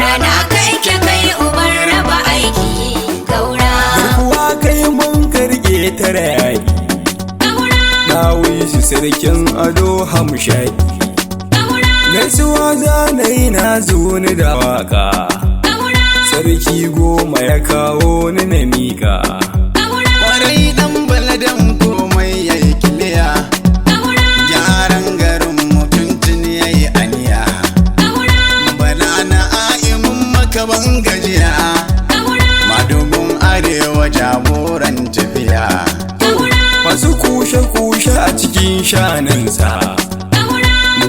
rana kai ke kai uban raba aiki Kaura. Garkuwa kai mun karge tare yaki, na wishi sarkin ado hamshaki. Gaisuwa zanayi na zo ni da waka, sarki goma ya kawo ni na mika. Kwarai dan baladan komai yayi kiliya, gyaran garin mutuntun yayi aniya. Bala na aimun maka ban gajiya, madugun arewa jagoran tafiya. Masu kushe-kushe a cikin shanunsa,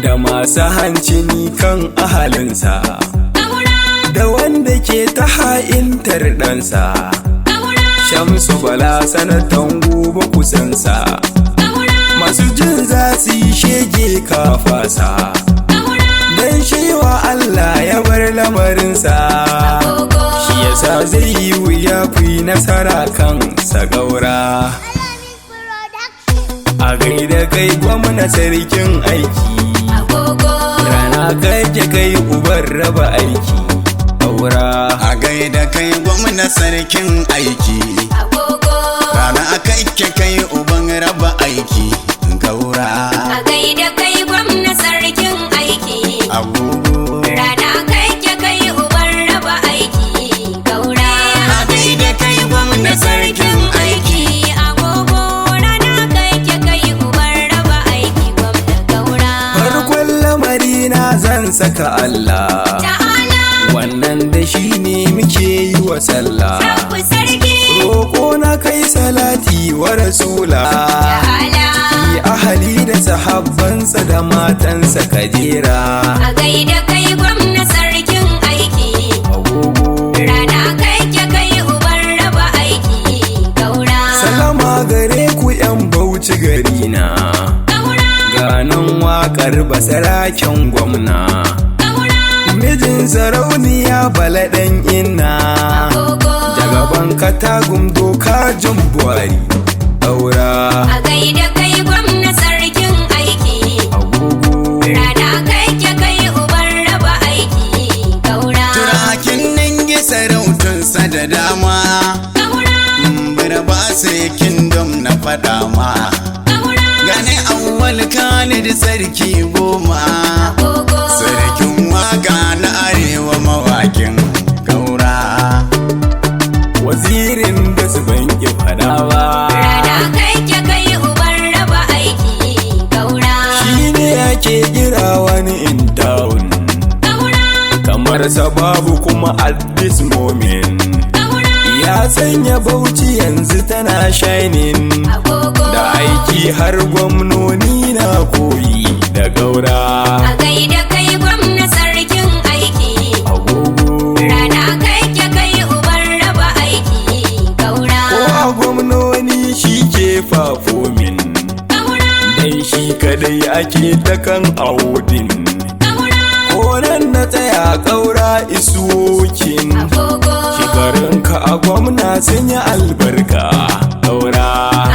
da masu hancini kan ahalinsa, da wanda ke ta ha'intar ɗansa. Shamsu Bala sanatan gobe kusansa, masu jin za su yi shege kafasa, don shewa Allah ya bar lamarinsa. Shi yasa zai yi wuya ku yi nasara kansa Kaura. A gaida kai gwamna sarkin aiki, rana kai ke kai uban raba aiki Kaura. A gaida kai gwamna sarkin aiki, rana kai ke kai uban raba aiki Kaura. A gaida kai gwamna sarkin aiki, Agogo. rana kai ke kai uban raba aiki Kaura. A gaida kai gwamna sarkin aiki, Agogo, rana kai ke kai uban raba aiki gwamna Kaura. Farkon lamari na zan saka Allah, Ta'ala, wannan da shi ne muke yi wa sallah. Rabbu sarki, Roƙo na kai salati wa rasula, Ta'ala. yi ahali da sahabbansa da matansa kajera. A gaida kai gwamna sarkin aiki, Agogo, rana kai ke kai uban raba aiki Kaura. salama gare ku 'yan Bauchi gari na, Kaura, ganan waƙar basaraken gwamna. Mijin sarauniya Bala ɗan inna, Agogo, jagaban katagum doka jin buhari Kaura. a gaida kai gwamna sarkin aiki, Agogo, rana kai ke kai uban raba aiki Kaura. turakin nan yi sarautunsa da dama. Kaura, Birba sai kingdom na faɗa ma. Kaura, Gane Auwal Khaleed sarki Goma, Agogo, sarkin waka na arewa mawakin Kaura. wazirin da su banki fadawa, rana kai ke kai uban raba aiki Kaura. shi ne ake kira wani in town, Kaura, kamar sababu kuma at this moment. Kaura, Ya sanya Bauchi yanzu tana shining, Agogo, da aiki har gwamnoni na koyi da Kaura. a gaida kai gwamna sarkin aiki, Agogo, rana kai ke kai uban raba aiki Kaura. ko a gwamnoni shi ke fafomin, Kaura, dan shi kadai ake ta kan audin. Kaura, Ko nan na tsaya Kaura isuwokin, Agogo, shekarunka a gwamna sun yi albarka Kaura.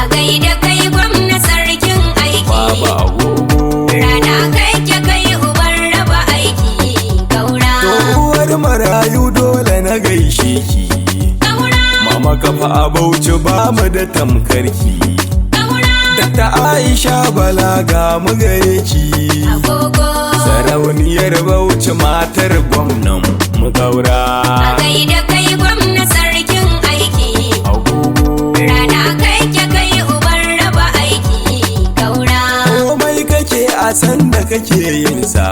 a gaida kai gwamna sarkin aiki, Baba Agogo, rana kai ke kai uban raba aiki Kaura. to uwar marayu dole na gaishe ki, Kaura, mama kafa a Bauchi ba mu da tamkarki. Kaura, Ta Aisha Bala ga mu gare ki, Agogo, sarauniyar Bauchi matar gwamnan mu Kaura. a gaida kai gwamna sarkin aiki, Agogo, rana kai ke kai uban raba aiki Kaura. komai kake a san da kake yin sa,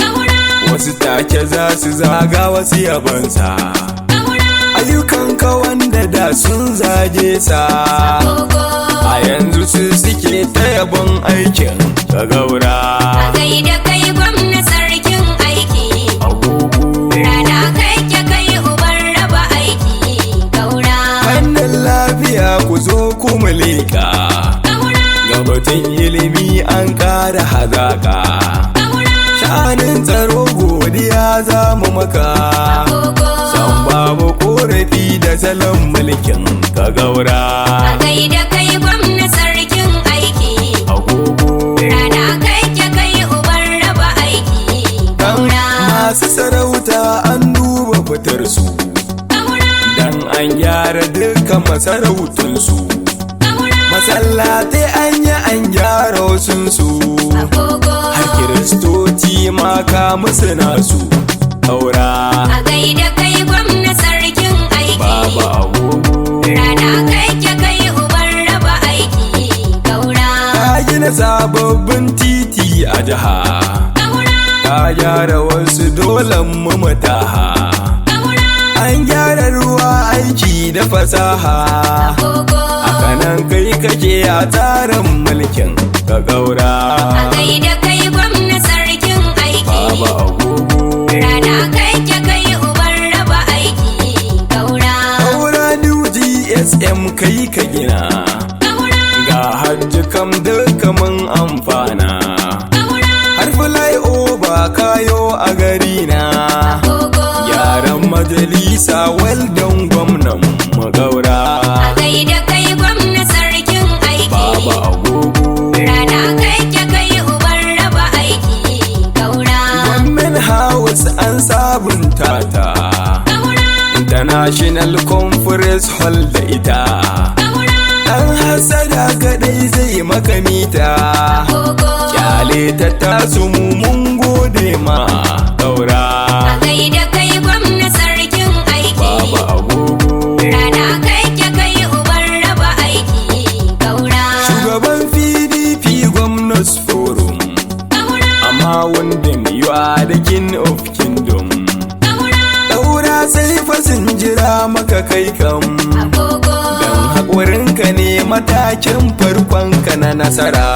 Kaura, wasu take za su zaga wasu yabansa. Kaura, Ayyukanka wanda da sun zage sa, Agogo, a yanzu su suke ta yabon aikin ka Kaura. a gaida kai gwamna sarkin aiki, Agogo, rana kai ke kai uban raba aiki Kaura. fannin lafiya ku zo ku mu leƙa, Kaura, ga batun ilimi an ƙara hazaƙa. Kaura, Sha'anin tsaro godiya za mu maka, Agogo, san babu korafi da salon mulkin ka Kaura. a gaida kai gwamna sarkin aiki, Agogo, rana kai ke kai uban raba aiki Kaura. masu sarauta an duba gyara dukkan masarautunsu. Masallatai an gyara wasunsu. Har kiristoci ma ka musu nasu. Kaura a gaida kai gwamna sarkin aiki. Baba Agogo Rana kai ke kai uban raba aiki. Kaura ka gina sababbin titi a jiha. Ka gyara wasu dolan mu mataha. An gyara ruwa aiki da fasaha. Haka nan kai kake a tsarin mulkin ka Kaura. a gaida kai gwamna sarkin aiki. Baba Agogo Rana kai ke kai uban raba aiki. Kaura Kaura DGSM kai ka gina. Ga hajji kam duka mun amfana. Har flyover kayo a gari na. Gyaran majalisa weldon gwamnan mu Kaura. a gaida kai gwamna sarkin aiki. Baba Agogo Rana kai ke kai uban raba aiki. Kaura Gwamnan House an sabunta ta. International Conference Hall da ita. Ɗan hasada kadai zai maka mita. Kyale ta tasu mu mun gode ma Kaura. a gaida kai gwamna sarkin aiki. Baba Agogo Rana kai ke kai uban raba aiki. Kaura shugaban PDP Gwamnas Forum. Amma wanda you are the king of kingdom. Kaura sai fasin jira maka kai kam. Dan haƙurinka ne matakin farkonka na nasara.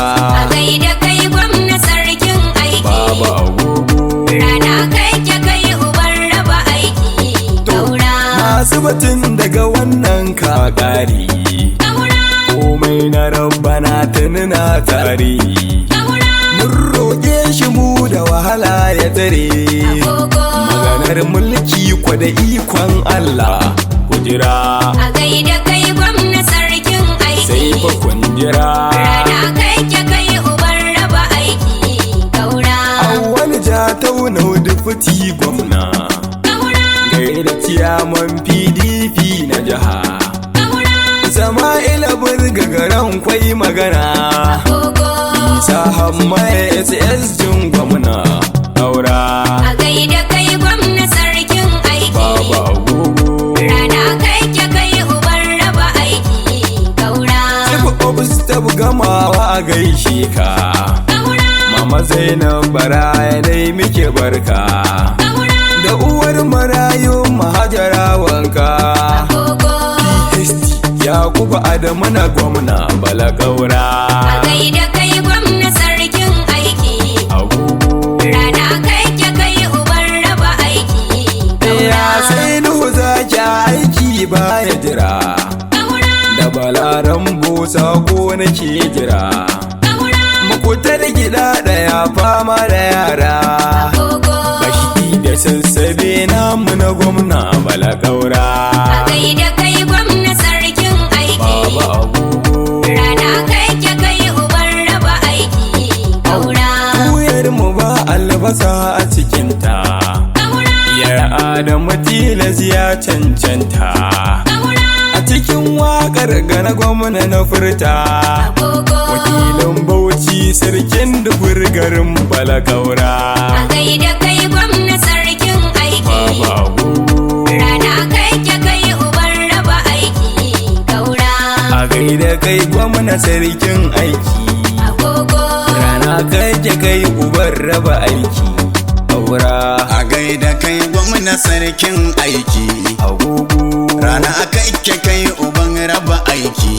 a gaida kai gwamna sarkin aiki. Baba Agogo Rana kai ke kai uban raba aiki. Kaura masu batun daga wannan kakari. Komai na rabbana tuni na tare. Mun roƙe shi mu da wahala ya tare. Maganar mulki kwa da ikon Allah ku jira. a gaida kai gwamna sarkin aiki. Sai fa kun jira. Rana kai ke kai uban raba aiki. Kaura Auwal ja tauna dufuti gwamna. Gaida ciyaman PDP na jiha. Sama'ila burga garan kwai magana. Isa hamma SS jin gwamna. Kaura a gaida kai gwamna sarkin aiki. Baba Agogo Rana kai ke kai uban raba aiki. Kaura Chief of Staff gamawa a gaishe ka. Mama Zainab bara dai muke barka. Da uwar marayu mahajara wanka. PhD Yakubu Adamu na gwamna Bala Kaura. a gaida kai gwamna sarkin aiki. Agogo Rana kai ke kai uban raba aiki. ya sai Nuhu zaki aiki baya jira. Da balaran busa ko nake jira. Makutar gida ɗaya fama da yara. Bashi da sassabe namu na gwamna Bala Kaura. a gaida kai gwamna sarkin aiki. Baba Agogo Rana kai ke kai uban raba aiki. Kaura Tuyar mu ba albasa a cikinta. Yar Adamu tilas ya cancanta. A cikin waƙar gana gwamna na furta. Wakilin Bauchi sarkin dubur garin Bala Kaura. a gaida kai gwamna sarkin aiki. Baba Agogo Rana kai ke kai uban raba aiki. Kaura a gaida kai gwamna sarkin aiki. Rana kai ke kai uban raba aiki. Kaura a gaida kai gwamna sarkin aiki. Agogo Rana kai kai uban raba aiki.